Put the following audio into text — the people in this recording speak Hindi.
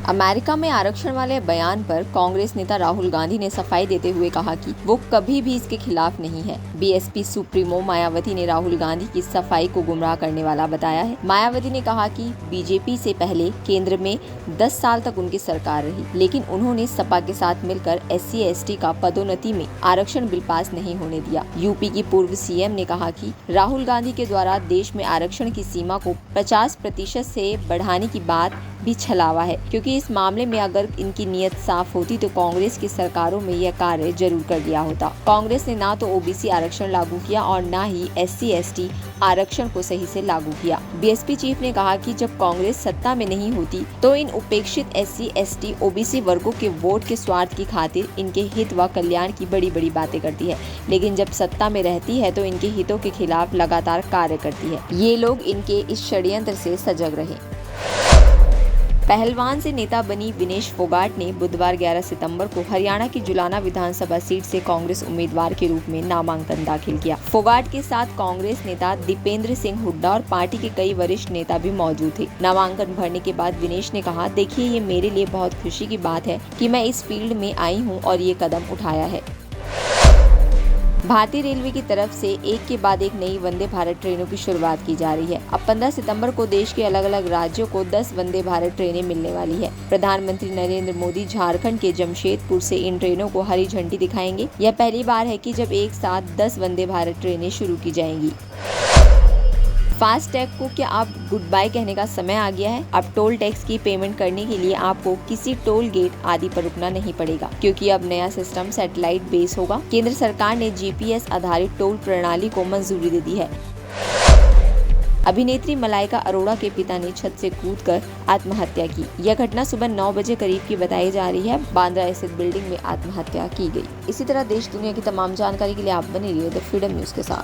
अमेरिका में आरक्षण वाले बयान पर कांग्रेस नेता राहुल गांधी ने सफाई देते हुए कहा कि वो कभी भी इसके खिलाफ नहीं है। बीएसपी सुप्रीमो मायावती ने राहुल गांधी की सफाई को गुमराह करने वाला बताया है। मायावती ने कहा कि बीजेपी से पहले केंद्र में 10 साल तक उनकी सरकार रही, लेकिन उन्होंने सपा के साथ मिलकर SC/ST का पदोन्नति में आरक्षण बिल पास नहीं होने दिया। यूपी की पूर्व CM ने कहा कि राहुल गांधी के द्वारा देश में आरक्षण की सीमा को 50% से बढ़ाने की बात भी छलावा है, क्योंकि इस मामले में अगर इनकी नीयत साफ होती तो कांग्रेस की सरकारों में यह कार्य जरूर कर दिया होता। कांग्रेस ने ना तो OBC आरक्षण लागू किया और ना ही SC/ST आरक्षण को सही से लागू किया। बीएसपी चीफ ने कहा कि जब कांग्रेस सत्ता में नहीं होती तो इन उपेक्षित SC/ST OBC वर्गों के वोट के स्वार्थ की खातिर इनके हित व कल्याण की बड़ी बड़ी बातें करती है, लेकिन जब सत्ता में रहती है तो इनके हितों के खिलाफ लगातार कार्य करती है। ये लोग इनके इस षड्यंत्र से सजग रहे। पहलवान से नेता बनी विनेश फोगाट ने बुधवार 11 सितंबर को हरियाणा की जुलाना विधानसभा सीट से कांग्रेस उम्मीदवार के रूप में नामांकन दाखिल किया। फोगाट के साथ कांग्रेस नेता दीपेंद्र सिंह हुड्डा और पार्टी के कई वरिष्ठ नेता भी मौजूद थे। नामांकन भरने के बाद विनेश ने कहा, देखिए, ये मेरे लिए बहुत खुशी की बात है कि मैं इस फील्ड में आई हूँ और ये कदम उठाया है। भारतीय रेलवे की तरफ से एक के बाद एक नई वंदे भारत ट्रेनों की शुरुआत की जा रही है। अब 15 सितंबर को देश के अलग अलग राज्यों को 10 वंदे भारत ट्रेनें मिलने वाली है। प्रधानमंत्री नरेंद्र मोदी झारखंड के जमशेदपुर से इन ट्रेनों को हरी झंडी दिखाएंगे। यह पहली बार है कि जब एक साथ 10 वंदे भारत ट्रेनें शुरू की जाएंगी। फास्टैग को क्या अब गुड बाय कहने का समय आ गया है? अब टोल टैक्स की पेमेंट करने के लिए आपको किसी टोल गेट आदि पर रुकना नहीं पड़ेगा, क्योंकि अब नया सिस्टम सैटेलाइट बेस होगा। केंद्र सरकार ने GPS आधारित टोल प्रणाली को मंजूरी दे दी है। अभिनेत्री मलाइका अरोड़ा के पिता ने छत से कूदकर आत्महत्या की। यह घटना सुबह 9 बजे करीब की बताई जा रही है। बांद्रा स्थित बिल्डिंग में आत्महत्या की गई। इसी तरह देश दुनिया की तमाम जानकारी के लिए आप बने रहिए द फ्रीडम न्यूज के साथ।